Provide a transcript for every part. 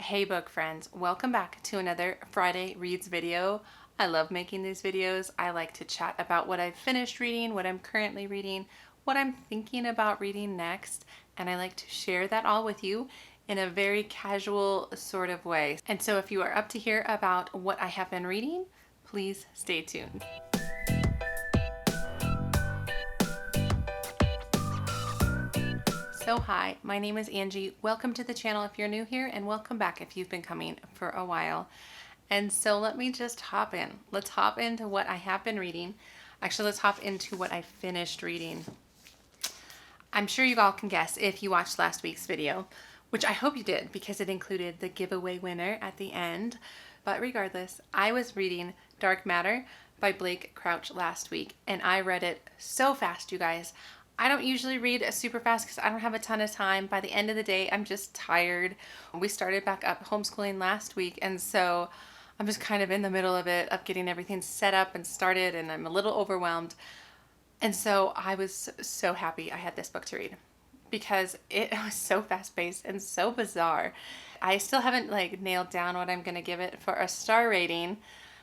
Hey book friends, welcome back to another Friday Reads video. I love making these videos. I like to chat about what I've finished reading, what I'm currently reading, what I'm thinking about reading next, and I like to share that all with you in a very casual sort of way. And so if you are up to hear about what I have been reading, please stay tuned. So hi, my name is Angie. Welcome to the channel if you're new here, and welcome back if you've been coming for a while. And so let me just hop in. Let's hop into what I have been reading. Actually, let's hop into what I finished reading. I'm sure you all can guess if you watched last week's video, which I hope you did because it included the giveaway winner at the end. But regardless, I was reading Dark Matter by Blake Crouch last week, and I read it so fast, you guys. I don't usually read super fast because I don't have a ton of time. By the end of the day, I'm just tired. We started back up homeschooling last week, and so I'm just kind of in the middle of it, of getting everything set up and started, and I'm a little overwhelmed. And so I was so happy I had this book to read because it was so fast-paced and so bizarre. I still haven't nailed down what I'm going to give it for a star rating.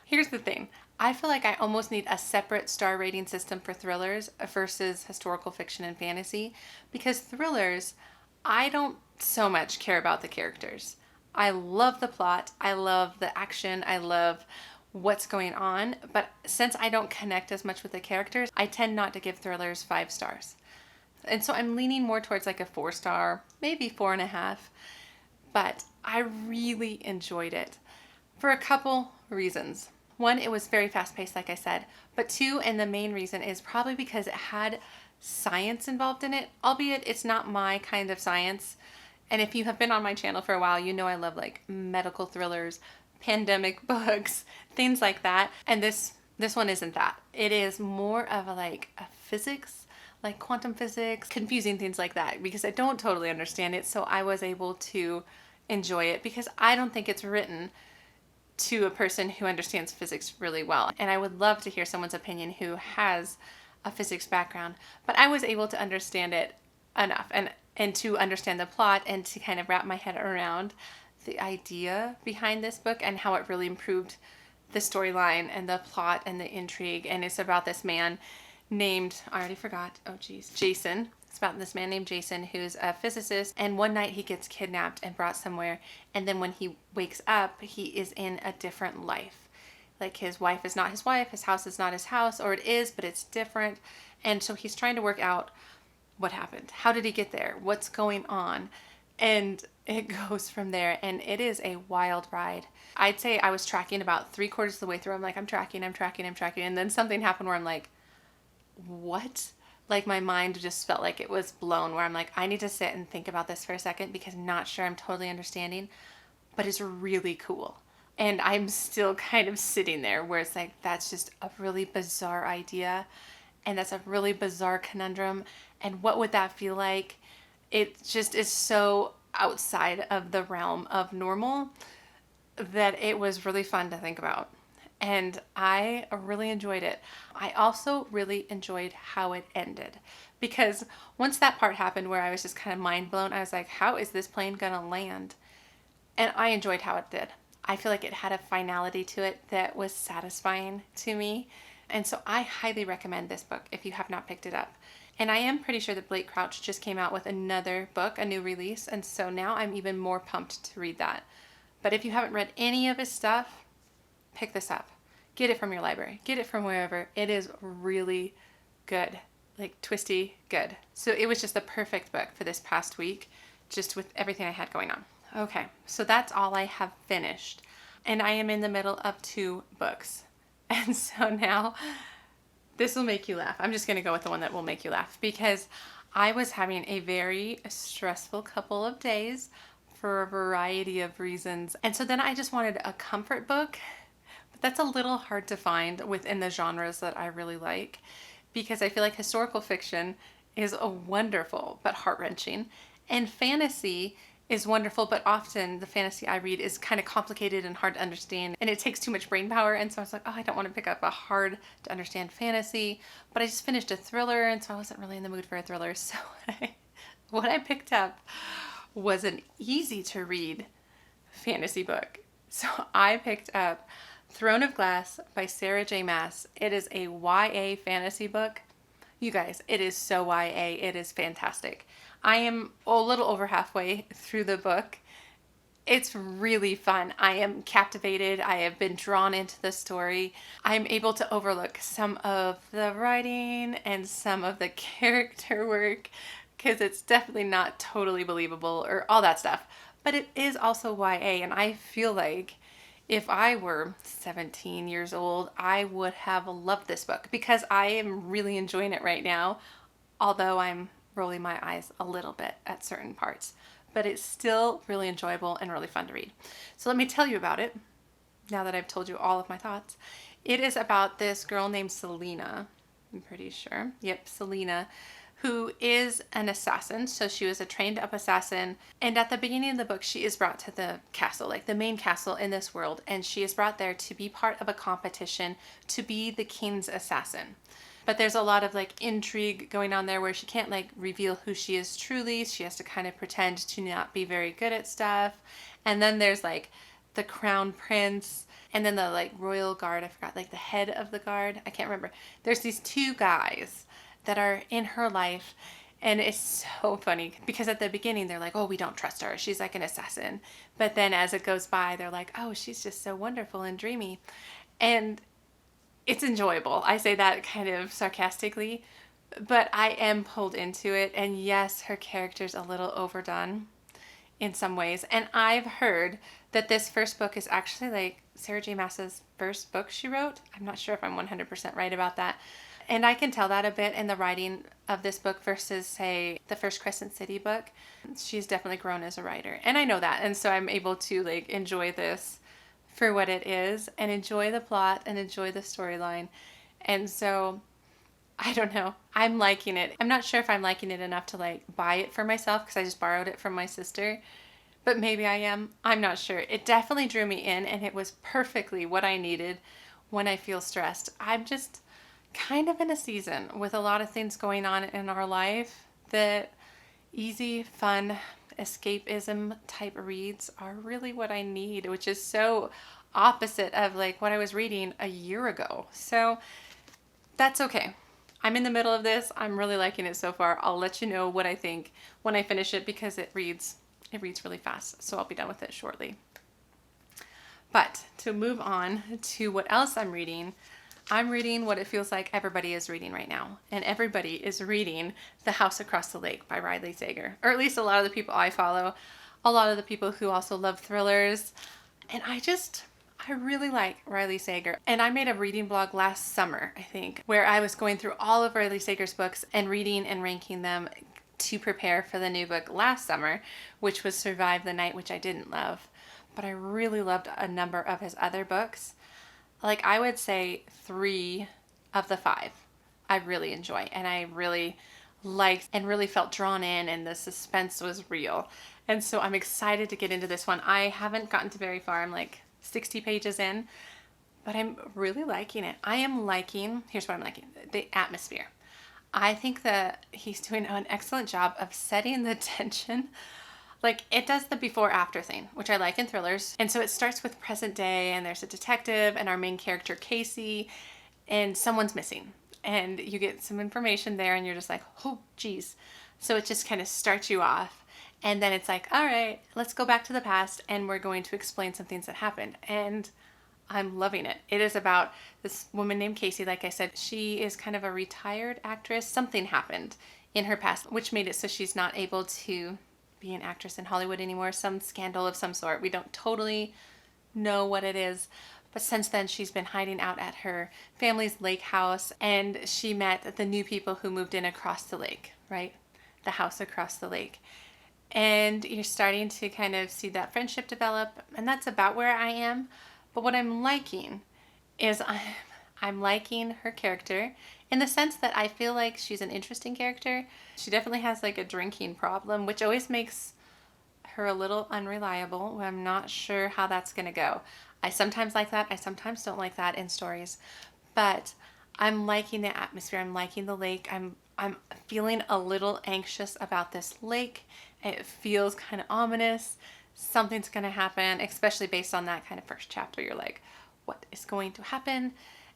Here's the thing. I feel like I almost need a separate star rating system for thrillers versus historical fiction and fantasy, because thrillers, I don't so much care about the characters. I love the plot, I love the action, I love what's going on, but since I don't connect as much with the characters, I tend not to give thrillers 5 stars. And so I'm leaning more towards like a 4-star, maybe 4.5, but I really enjoyed it for a couple reasons. One, it was very fast-paced, like I said, but two, and the main reason, is probably because it had science involved in it, albeit it's not my kind of science. And if you have been on my channel for a while, you know I love like medical thrillers, pandemic books, things like that. And this one isn't that. It is more of a physics, like quantum physics, confusing things like that, because I don't totally understand it. So I was able to enjoy it because I don't think it's written to a person who understands physics really well. And I would love to hear someone's opinion who has a physics background, but I was able to understand it enough and to understand the plot and to kind of wrap my head around the idea behind this book and how it really improved the storyline and the plot and the intrigue. And it's about this man named, I already forgot, Jason. It's about this man named Jason who's a physicist, and one night he gets kidnapped and brought somewhere, and then when he wakes up, he is in a different life. Like his wife is not his wife, his house is not his house, or it is, but it's different. And so he's trying to work out what happened. How did he get there? What's going on? And it goes from there, and it is a wild ride. I'd say I was tracking about 3/4 of the way through. I'm like, I'm tracking, and then something happened where I'm like, what? Like my mind just felt like it was blown, where I'm like, I need to sit and think about this for a second because I'm not sure I'm totally understanding, but it's really cool. And I'm still kind of sitting there where it's like, that's just a really bizarre idea, and that's a really bizarre conundrum, and what would that feel like? It just is so outside of the realm of normal that it was really fun to think about. And I really enjoyed it. I also really enjoyed how it ended, because once that part happened where I was just kind of mind blown, I was like, how is this plane gonna land? And I enjoyed how it did. I feel like it had a finality to it that was satisfying to me. And so I highly recommend this book if you have not picked it up. And I am pretty sure that Blake Crouch just came out with another book, a new release. And so now I'm even more pumped to read that. But if you haven't read any of his stuff, pick this up. Get it from your library. Get it from wherever. It is really good. Like twisty good. So it was just the perfect book for this past week, just with everything I had going on. Okay, so that's all I have finished. And I am in the middle of 2 books. And so now this will make you laugh. I'm just going to go with the one that will make you laugh, because I was having a very stressful couple of days for a variety of reasons. And so then I just wanted a comfort book. But that's a little hard to find within the genres that I really like, because I feel like historical fiction is a wonderful but heart-wrenching, and fantasy is wonderful, but often the fantasy I read is kind of complicated and hard to understand, and it takes too much brain power. And so I was like, oh, I don't want to pick up a hard to understand fantasy, but I just finished a thriller, and so I wasn't really in the mood for a thriller. So what I picked up was an easy to read fantasy book. So I picked up Throne of Glass by Sarah J. Maas. It is a YA fantasy book. You guys, it is so YA. It is fantastic. I am a little over halfway through the book. It's really fun. I am captivated. I have been drawn into the story. I'm able to overlook some of the writing and some of the character work because it's definitely not totally believable or all that stuff. But it is also YA, and I feel like if I were 17 years old, I would have loved this book because I am really enjoying it right now, although I'm rolling my eyes a little bit at certain parts. But it's still really enjoyable and really fun to read. So let me tell you about it, now that I've told you all of my thoughts. It is about this girl named Selena, I'm pretty sure. Yep, Selena, who is an assassin. So she was a trained up assassin. And at the beginning of the book, she is brought to the castle, like the main castle in this world. And she is brought there to be part of a competition to be the king's assassin. But there's a lot of like intrigue going on there where she can't like reveal who she is truly. She has to kind of pretend to not be very good at stuff. And then there's like the crown prince and then the like royal guard. I forgot, like the head of the guard. I can't remember. There's these two guys that are in her life. And it's so funny because at the beginning they're like, oh, we don't trust her. She's like an assassin. But then as it goes by, they're like, oh, she's just so wonderful and dreamy. And it's enjoyable. I say that kind of sarcastically, but I am pulled into it. And yes, her character's a little overdone in some ways. And I've heard that this first book is actually like Sarah J. Maas's first book she wrote. I'm not sure if I'm 100% right about that. And I can tell that a bit in the writing of this book versus, say, the first Crescent City book. She's definitely grown as a writer. And I know that. And so I'm able to like enjoy this for what it is and enjoy the plot and enjoy the storyline. And so I don't know. I'm liking it. I'm not sure if I'm liking it enough to like buy it for myself because I just borrowed it from my sister. But maybe I am. I'm not sure. It definitely drew me in and it was perfectly what I needed when I feel stressed. I'm just kind of in a season with a lot of things going on in our life that easy, fun, escapism type reads are really what I need, which is so opposite of like what I was reading a year ago. So that's okay. I'm in the middle of this. I'm really liking it so far. I'll let you know what I think when I finish it because it reads really fast. So I'll be done with it shortly. But to move on to what else I'm reading what it feels like everybody is reading right now. And everybody is reading The House Across the Lake by Riley Sager. Or at least a lot of the people I follow. A lot of the people who also love thrillers. And I really like Riley Sager. And I made a reading blog last summer, I think, where I was going through all of Riley Sager's books and reading and ranking them to prepare for the new book last summer, which was Survive the Night, which I didn't love. But I really loved a number of his other books. Like I would say 3 of the 5 I really enjoy and I really liked and really felt drawn in and the suspense was real. And so I'm excited to get into this one. I haven't gotten to very far. I'm like 60 pages in, but I'm really liking it. Here's what I'm liking, the atmosphere. I think that he's doing an excellent job of setting the tension. Like it does the before after thing, which I like in thrillers. And so it starts with present day and there's a detective and our main character, Casey, and someone's missing. And you get some information there and you're just like, oh, geez. So it just kind of starts you off. And then it's like, all right, let's go back to the past and we're going to explain some things that happened. And I'm loving it. It is about this woman named Casey. Like I said, she is kind of a retired actress. Something happened in her past, which made it so she's not able to be an actress in Hollywood anymore. Some scandal of some sort. We don't totally know what it is. But since then, she's been hiding out at her family's lake house. And she met the new people who moved in across the lake, right? The house across the lake. And you're starting to kind of see that friendship develop. And that's about where I am. But what I'm liking is I'm liking her character in the sense that I feel like she's an interesting character. She definitely has like a drinking problem, which always makes her a little unreliable. I'm not sure how that's going to go. I sometimes like that. I sometimes don't like that in stories. But I'm liking the atmosphere. I'm liking the lake. I'm feeling a little anxious about this lake. It feels kind of ominous. something's going to happen, especially based on that kind of first chapter. You're like, what is going to happen?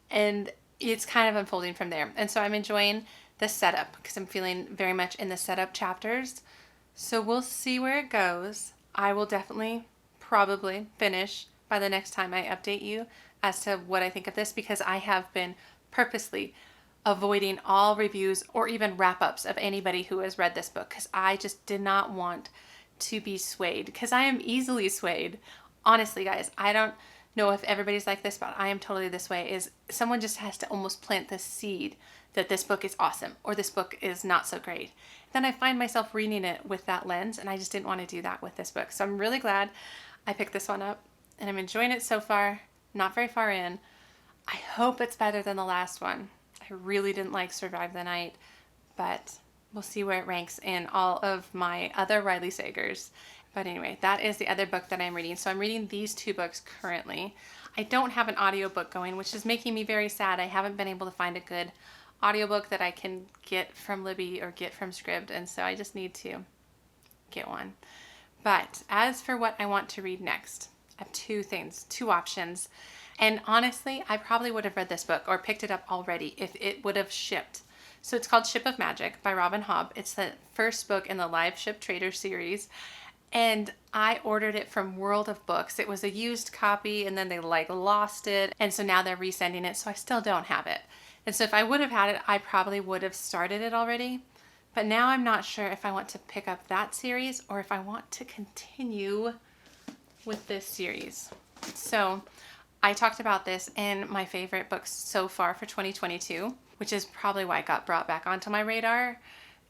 And it's kind of unfolding from there. And so I'm enjoying the setup because I'm feeling very much in the setup chapters. So we'll see where it goes. I will definitely probably finish by the next time I update you as to what I think of this, because I have been purposely avoiding all reviews or even wrap-ups of anybody who has read this book, because I just did not want to be swayed, because I am easily swayed. Honestly, guys, I don't know if everybody's like this, but I am totally this way. Is someone just has to almost plant the seed that this book is awesome or this book is not so great. Then I find myself reading it with that lens, and I just didn't want to do that with this book. So I'm really glad I picked this one up, and I'm enjoying it so far. Not very far in. I hope it's better than the last one. I really didn't like Survive the Night, but we'll see where it ranks in all of my other Riley Sagers. But anyway, that is the other book that I'm reading. So I'm reading these two books currently. I don't have an audiobook going, which is making me very sad. I haven't been able to find a good audiobook that I can get from Libby or get from Scribd, and so I just need to get one. But as for what I want to read next, I have two options. And honestly, I probably would have read this book or picked it up already if it would have shipped. So it's called Ship of Magic by Robin Hobb. It's the first book in the Live Ship Trader series. And I ordered it from World of Books. It was a used copy, and then they lost it. And so now they're resending it. So I still don't have it. And so if I would have had it, I probably would have started it already. But now I'm not sure if I want to pick up that series or if I want to continue with this series. So I talked about this in my favorite books so far for 2022, which is probably why it got brought back onto my radar.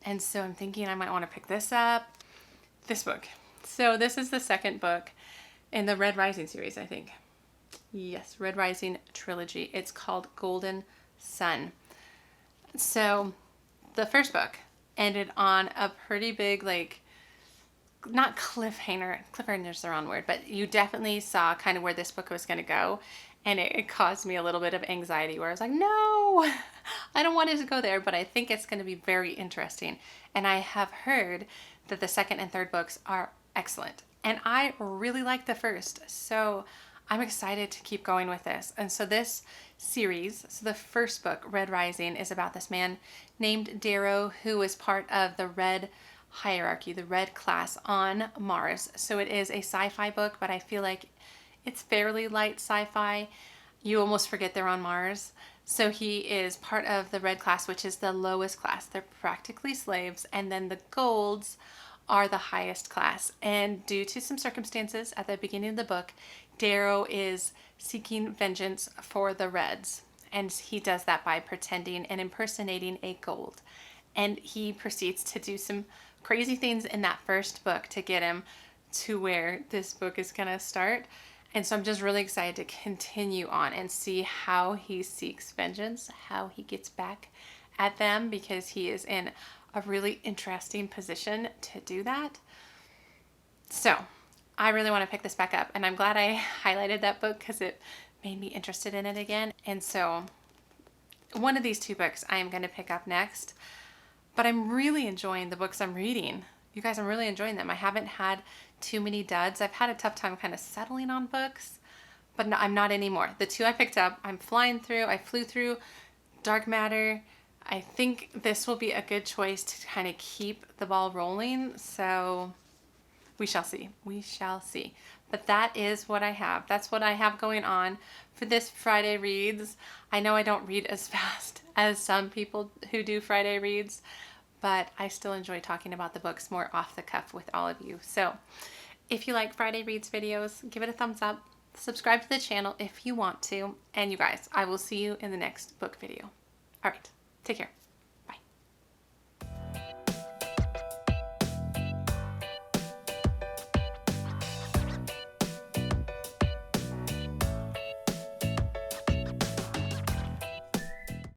And so I'm thinking I might want to pick this up. This book. So this is the second book in the Red Rising series, I think. Yes, Red Rising trilogy. It's called Golden Sun. So the first book ended on a pretty big, not cliffhanger. Cliffhanger is the wrong word, but you definitely saw kind of where this book was going to go. And it caused me a little bit of anxiety where I was like, no, I don't want it to go there, but I think it's going to be very interesting. And I have heard that the second and third books are excellent. And I really like the first. So I'm excited to keep going with this. And so this series, so the first book, Red Rising, is about this man named Darrow who is part of the Red hierarchy, the Red class on Mars. So it is a sci-fi book, but I feel like it's fairly light sci-fi. You almost forget they're on Mars. So he is part of the Red class, which is the lowest class. They're practically slaves. And then the Golds are the highest class. And due to some circumstances at the beginning of the book, Darrow is seeking vengeance for the Reds. And he does that by pretending and impersonating a Gold. And he proceeds to do some crazy things in that first book to get him to where this book is going to start. And so I'm just really excited to continue on and see how he seeks vengeance, how he gets back at them, because he is in a really interesting position to do that. So I really want to pick this back up, and I'm glad I highlighted that book because it made me interested in it again. And so one of these two books I am going to pick up next, but I'm really enjoying the books I'm reading. You guys, I'm really enjoying them. I haven't had too many duds. I've had a tough time kind of settling on books, but no, I'm not anymore. The two I picked up, I'm flying through. I flew through Dark Matter. I think this will be a good choice to kind of keep the ball rolling. So we shall see. We shall see. But that is what I have. That's what I have going on for this Friday Reads. I know I don't read as fast as some people who do Friday Reads, but I still enjoy talking about the books more off the cuff with all of you. So if you like Friday Reads videos, give it a thumbs up. Subscribe to the channel if you want to. And you guys, I will see you in the next book video. All right, take care.